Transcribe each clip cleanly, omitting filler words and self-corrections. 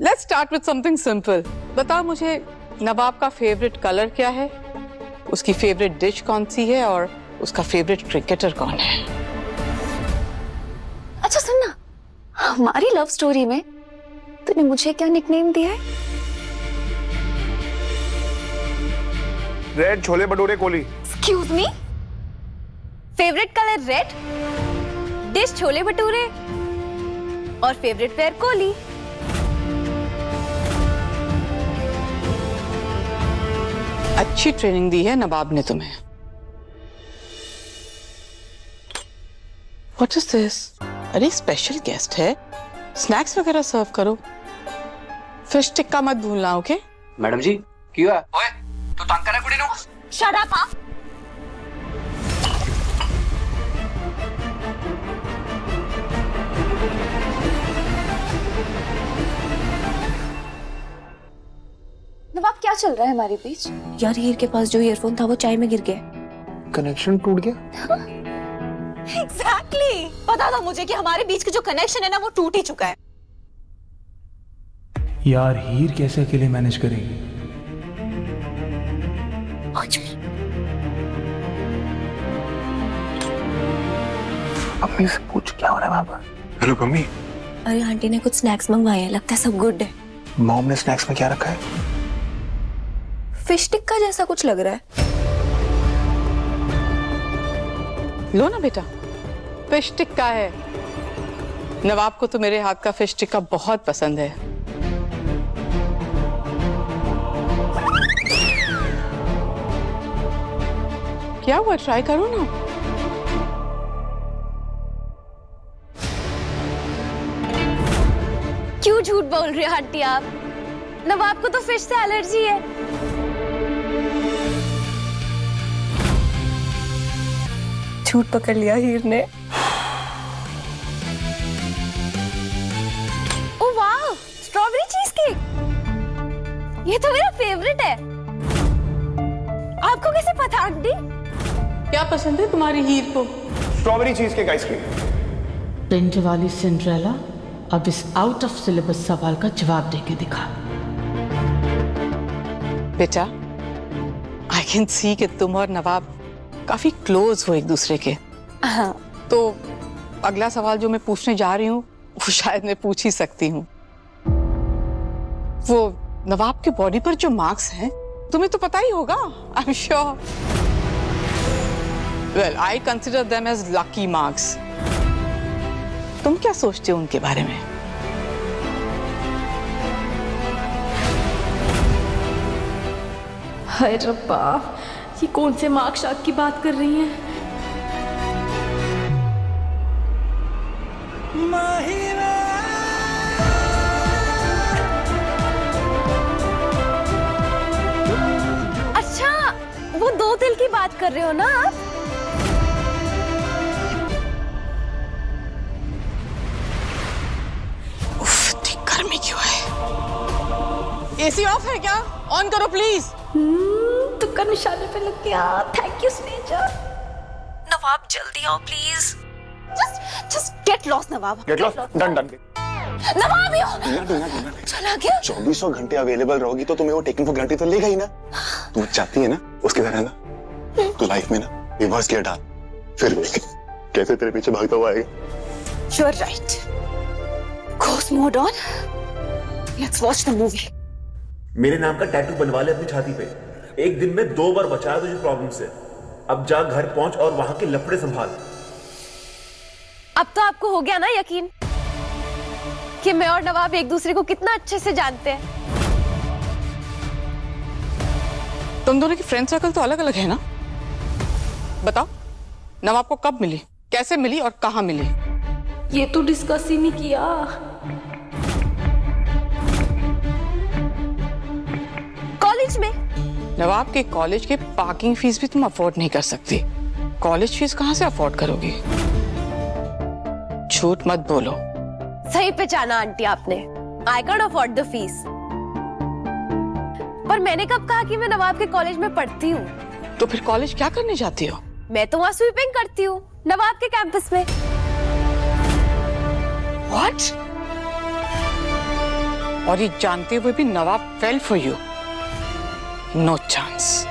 Let's start with something simple. बताओ मुझे, नवाब का फेवरेट कलर क्या है, उसकी फेवरेट डिश कौन सी है और उसका फेवरेट क्रिकेटर कौन है? अच्छा सुनना, हमारी लव स्टोरी में तूने मुझे क्या निकनेम दिया है? Red chole bhature Kohli. Excuse me, favourite colour red, dish chole bhature और फेवरेट प्लेयर कोहली। अच्छी ट्रेनिंग दी है नवाब ने तुम्हें। What is this? अरे स्पेशल गेस्ट है, स्नैक्स वगैरह सर्व करो। फिश टिक्का मत भूलना, ओके? मैडम जी क्यों है? ओए तू तंग करे कुड़ी नु। शट अप आप। नवाब क्या चल रहा है हमारे बीच? यार हीर के पास जो ईयरफोन था वो चाय में गिर गया। कनेक्शन टूट गया। एग्जैक्टली पता था मुझे कि हमारे बीच का जो कनेक्शन है ना वो टूट ही चुका है। यार हीर कैसे अकेले मैनेज करेगी? मम्मी से पूछ क्या हो रहा है वहां पर। Hello mummy. अरे आंटी ने कुछ स्नैक्स मंगवाए हैं, लगता है सब गुड है। मॉम ने स्नैक्स में क्या रखा है? फिश टिक्का जैसा कुछ लग रहा है। लो ना बेटा, फिश टिक्का है। नवाब को तो मेरे हाथ का फिश टिक्का बहुत पसंद है। क्या हुआ, ट्राई करो ना। क्यों झूठ बोल रही हो आंटी आप? नवाब को तो फिश से एलर्जी है। झूठ पकड़ लिया हीर ने। ओह वाह, स्ट्रॉबेरी चीज केक, ये तो मेरा फेवरेट है। आपको कैसे पता आंटी? क्या पसंद है तुम्हारी हीर को? Strawberry cheese cake ice cream. Print वाली सिंड्रेला अब इस आउट ऑफ सिलेबस सवाल का जवाब देके दिखा। बेटा, आई कैन सी कि तुम और नवाब काफी क्लोज हो एक दूसरे के। हाँ। तो अगला सवाल जो मैं पूछने जा रही हूँ वो शायद मैं पूछ ही सकती हूँ। वो नवाब के बॉडी पर जो मार्क्स हैं तुम्हें तो पता ही होगा, I am sure. Well, I consider them as lucky marks. तुम क्या सोचते हो उनके बारे में? हाय रब्बा, ये कौन से मार्क शार्क की बात कर रही हैं? अच्छा, वो दो दिल की बात कर रहे हो ना आप? गर्मी क्यों है? एसी ऑफ है क्या? ऑन करो प्लीज। तुक्का निशाने पे लग गया। Thank you स्नेजा। नवाब जल्दी आओ please. Just get lost Nawab. Get lost. Done done. Nawab यो चला गया। 2400 घंटे अवेलेबल रहोगी तो तुम्हें वो टेकिंग फॉर ग्रांटेड तो लेगा ही ना। तू चाहती है ना उसकी तरह ना, तो लाइफ में ना रिवर्स गियर डाल, फिर देख कैसे तेरे पीछे भागता हुआ आएगा। You are right. Ghost mode on. Let's watch the movie. मेरे नाम का टैटू बनवा ले अपनी छाती पे। एक दिन में 2 बार बचाया तुझे प्रॉब्लम से। अब जा घर पहुंच और वहां के लफड़े संभाल। अब तो आपको हो गया ना यकीन कि मैं और नवाब एक दूसरे को कितना अच्छे से जानते हैं। तुम दोनों की फ्रेंड सर्कल तो अलग अलग है ना? बताओ, नवाब को कब मिली, कैसे मिली और कहां मिली? ये तो डिस्कस ही नहीं किया। कॉलेज में। नवाब के कॉलेज के पार्किंग फीस भी तुम अफोर्ड नहीं कर सकती, कॉलेज फीस कहां से अफोर्ड करोगी? झूठ मत बोलो। सही पहचाना आंटी आपने। I can afford the fees. पर मैंने कब कहा कि मैं नवाब के कॉलेज में पढ़ती हूँ? तो फिर कॉलेज क्या करने जाती हो? मैं तो वहाँ स्वीपिंग करती हूँ नवाब के कैंपस में। What? और ये जानते हुए भी Nawab fell for you. No chance.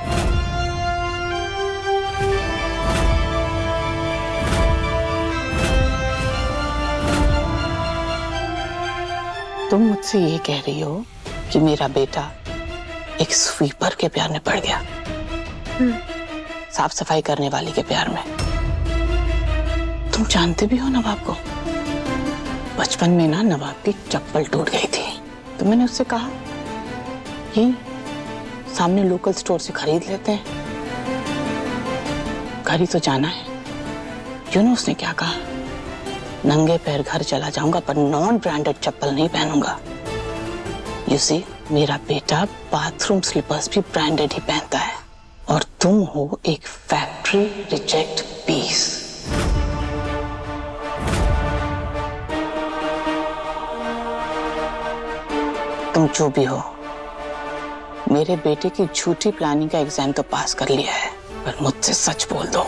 तुम मुझसे ये कह रही हो कि मेरा बेटा एक स्वीपर के प्यार में पड़ गया, साफ सफाई करने वाली के प्यार में। तुम जानते भी हो नवाब को। बचपन में ना नवाब की चप्पल टूट गई थी तो मैंने उससे कहा कि सामने लोकल स्टोर से खरीद लेते हैं, घर ही तो जाना है। क्यों ना उसने क्या कहा, नंगे पैर घर चला जाऊंगा पर नॉन ब्रांडेड चप्पल नहीं पहनूंगा। यू सी, मेरा बेटा बाथरूम स्लीपर्स भी ब्रांडेड ही पहनता है और तुम हो एक फैक्ट्री रिजेक्ट पीस। तुम जो भी हो, मेरे बेटे की झूठी प्लानिंग का एग्जाम तो पास कर लिया है, पर मुझसे सच बोल दो।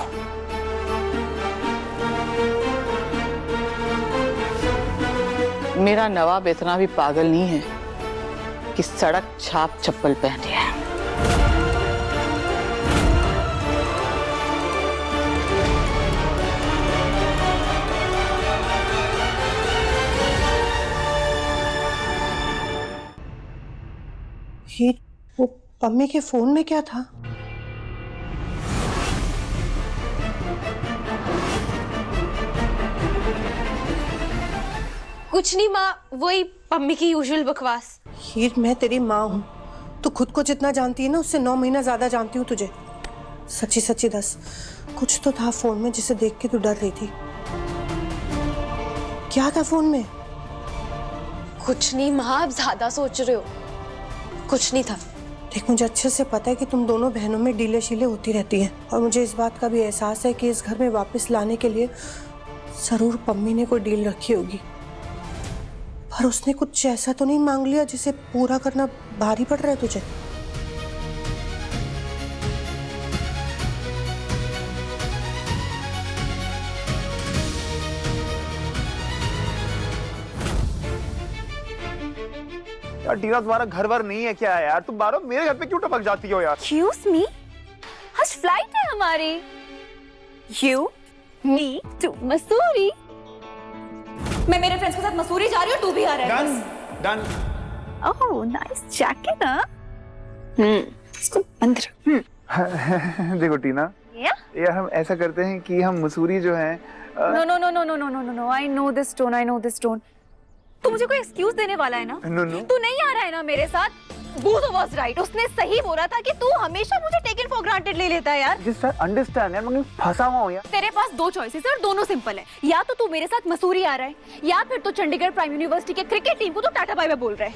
मेरा नवाब इतना भी पागल नहीं है कि सड़क छाप चप्पल पहने है। ये वो पम्मी के फोन में क्या था? कुछ नहीं माँ, वही पम्मी की यूजुअल बकवास। हीर, मैं तेरी माँ हूँ, तू खुद को जितना जानती है ना उससे 9 महीना ज्यादा जानती हूँ तुझे। सच्ची सच्ची दस, कुछ तो था फोन में जिसे देख के तू डर रही थी। क्या था फोन में? कुछ नहीं माँ, आप ज्यादा सोच रहे हो। कुछ नहीं था। देख, मुझे अच्छे से पता है कि तुम दोनों बहनों में डीले शीले होती रहती है और मुझे इस बात का भी एहसास है कि इस घर में वापस लाने के लिए जरूर पम्मी ने कोई डील रखी होगी, पर उसने कुछ ऐसा तो नहीं मांग लिया जिसे पूरा करना भारी पड़ रहा है तुझे? यार टीना, तुम्हारा घर वर नहीं है क्या यार? तुम बार मेरे घर पे क्यों टपक जाती हो यार? Excuse me? आज फ्लाइट है हमारी। You, me to Mussoorie. मैं मेरे फ्रेंड्स के साथ मसूरी जा रही हूँ, तू भी आ रहा है। डन। ओह, नाइस जैकेट ना। इसको अंदर। देखो टीना, यार हम ऐसा करते हैं कि हम मसूरी जो है। No, no, no, no, no, no, no, no. I know this tone. I know this tone. तू मुझे कोई एक्सक्यूज देने वाला है ना? No. तू नहीं आ रहा है ना मेरे साथ? Bozo was right. उसने सही बोला था कि तू हमेशा मुझे taken for granted ले लेता है यार। Just understand यार, मैं फंसा हुआ हूँ यार। तेरे पास 2 चॉइसेस है और दोनों सिंपल है। या तो तू मेरे साथ मसूरी आ रहा है, या फिर तो चंडीगढ़ प्राइम यूनिवर्सिटी के क्रिकेट टीम को तो टाटा बाय बाय बोल रहा है।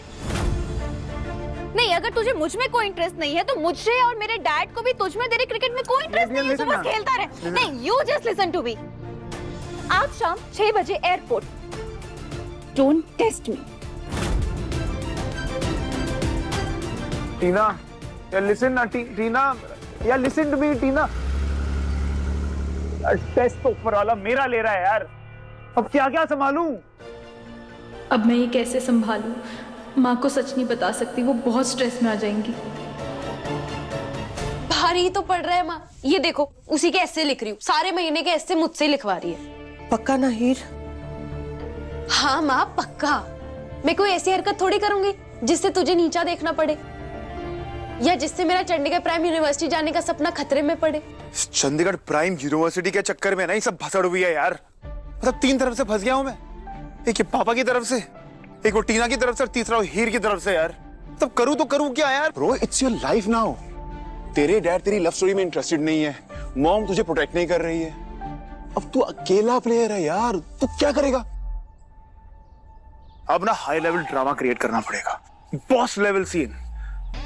नहीं, अगर तुझे मुझ में कोई इंटरेस्ट नहीं है तो मुझे और मेरे डैड को भी तुझ में तेरे क्रिकेट में कोई इंटरेस्ट नहीं है, तो बस खेलता रहे। नहीं, you just listen to me. आज शाम 6 बजे airport. Don't test me. Tina, यार लिसन ना टीना, यार listen to me Tina. Test तो ऊपर वाला मेरा ले रहा है यार, अब क्या क्या संभालूं? अब मैं ये कैसे संभालूं? माँ को सच नहीं बता सकती, वो बहुत स्ट्रेस में आ जाएंगी। भारी तो पड़ रहा है माँ। ये देखो, उसी के ऐसे लिख रही हूँ, सारे महीने के ऐसे मुझसे लिखवा रही है। पक्का ना हीर? हाँ माँ, पक्का। मैं कोई ऐसी हरकत थोड़ी करूंगी जिससे तुझे नीचा देखना पड़े, या जिससे मेरा चंडीगढ़ प्राइम यूनिवर्सिटी जाने का सपना खतरे में पड़े। चंडीगढ़ प्राइम यूनिवर्सिटी के चक्कर में ना ये सब भसड़ हुई है यार। मतलब 3 तरफ से फंस गया हूं मैं। एक ये पापा की तरफ से, एक वो टीना की तरफ से, और तीसरा वो हीर की तरफ से यार। तब करूं तो करूं क्या यार? Bro, it's your life now. तेरे डैड तेरी लव स्टोरी में इंटरेस्टेड नहीं है, मॉम तुझे प्रोटेक्ट नहीं कर रही है। अब तू अकेला प्लेयर है यार, तू क्या करेगा? अब ना हाई लेवल ड्रामा क्रिएट करना पड़ेगा, बॉस लेवल सीन।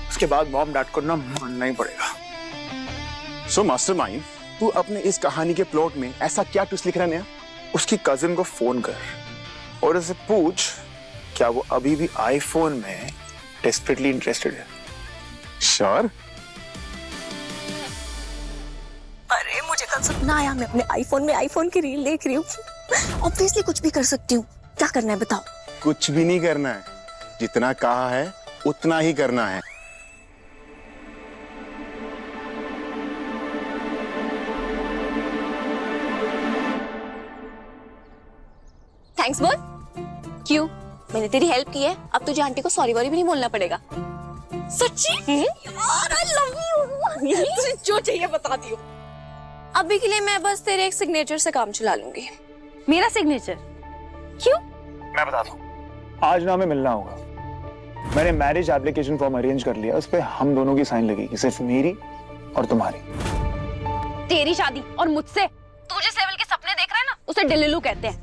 उसके बाद मॉम डैड को ना मानना ही पड़ेगा। सो मास्टरमाइंड, तू अपने इस कहानी के प्लॉट में ऐसा क्या ट्विस्ट लिख रहा है नया? उसकी कजिन को फोन कर और उसे पूछ क्या वो अभी भी आईफोन में डेस्परेटली इंटरेस्टेड है। श्योर? अरे मुझे कल सपना आया, मैं अपने आईफोन में आईफोन की रील देख रही हूँ। ऑब्वियसली कुछ भी कर सकती हूँ। क्या करना है बताओ? कुछ भी नहीं करना है, जितना कहा है उतना ही करना है। थैंक्स बोल। क्यों? मैंने तेरी हेल्प की है, अब तुझे आंटी को सॉरी वॉरी भी नहीं बोलना पड़ेगा। सच्ची? यार आई लव यू। तुझे जो चाहिए बता दियो। अभी के लिए मैं बस तेरे एक सिग्नेचर से काम चला लूंगी। मेरा सिग्नेचर? क्यों? मैं बताता हूँ। आज ना हमें मिलना होगा। मैंने मैरिज एप्लीकेशन फॉर्म अरेंज कर लिया, उस पे हम दोनों की साइन लगेगी, सिर्फ मेरी और तुम्हारी। तेरी शादी और मुझसे? तू जिस लेवल के सपने देख रहा है ना, उसे डिलुलू कहते हैं।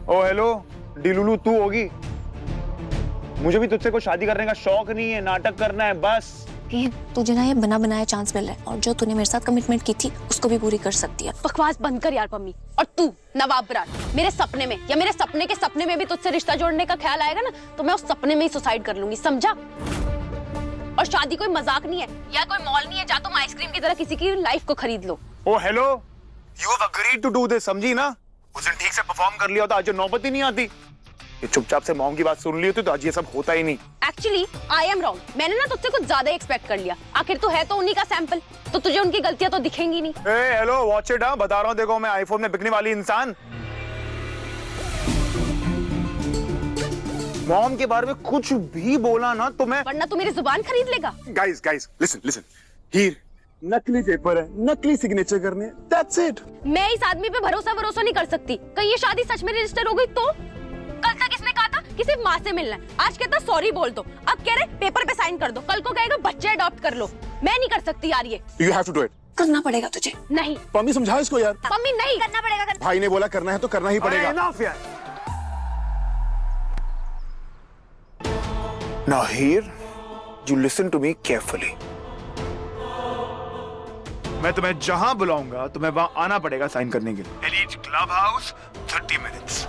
ओ हेलो, डिलुलू तू होगी? मुझे भी तुझसे कोई शादी करने का शौक नहीं है, नाटक करना है बस। तुझे ना ये बना बनाया चांस मिल रहा है, और जो तूने मेरे साथ कमिटमेंट की थी उसको भी पूरी कर सकती है। बकवास बंद कर यार पम्मी। और तू नवाब बरात, मेरे सपने में या मेरे सपने के सपने में भी तुझसे रिश्ता जोड़ने का ख्याल आएगा ना, तो मैं उस सपने में ही सुसाइड कर लूंगी, समझा? और शादी कोई मजाक नहीं है या कोई मॉल नहीं है जहाँ तुम आइसक्रीम की तरह किसी की लाइफ को खरीद लो। Oh hello, you have agreed to do this, समझी ना? उस दिन ठीक से परफॉर्म कर लिया होता, आज जो नौबत ही नहीं आती। ये चुपचाप से मॉम की बात सुन ली होती तो आज ये सब होता ही नहीं। एक्चुअली आई एम रॉन्ग, मैंने ना तुझसे कुछ ज्यादा एक्सपेक्ट कर लिया। आखिर तू है तो उन्हीं का सैंपल, तो तुझे उनकी गलतियां तो दिखेंगी नहीं। ए हेलो, वॉच इट, बता रहा हूँ, देखो मैं आईफोन में बिकने वाली इंसान। मॉम के बारे में कुछ भी बोला ना तो मैं, वरना तू मेरी जुबान खरीद लेगा। गाइस गाइस लिसन लिसन, हीर नकली पेपर है, नकली सिग्नेचर करने, दैट्स इट। मैं इस आदमी पे भरोसा नहीं कर सकती। कहीं ये शादी सच में रजिस्टर हो गई तो? कल तक इसने कहा था कि सिर्फ माँ से मिलना है, आज कहता सॉरी बोल दो, अब कह रहे पेपर पे साइन कर दो, कल को कहेगा बच्चे अडॉप्ट कर लो। मैं नहीं कर सकती यार ये। You have to do it. करना पड़ेगा तुझे। नहीं मम्मी समझा इसको यार। मम्मी नहीं करना पड़ेगा। भाई ने बोला करना है तो करना ही पड़ेगा। Enough यार। Now here, you listen to me carefully. मैं तुम्हें जहां बुलाऊंगा तुम्हें वहां आना पड़ेगा साइन करने के लिए। एलिज क्लब हाउस 30 मिनट्स।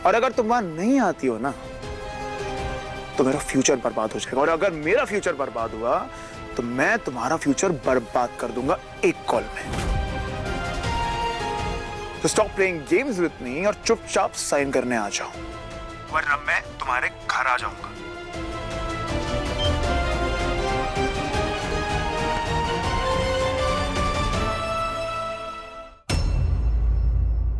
और अगर तुम वहां नहीं आती हो ना तो मेरा फ्यूचर बर्बाद हो जाएगा, और अगर मेरा फ्यूचर बर्बाद हुआ तो मैं तुम्हारा फ्यूचर बर्बाद कर दूंगा एक कॉल में। तो stop playing games with me और चुपचाप साइन करने आ जाओ, वरना मैं तुम्हारे घर आ जाऊंगा।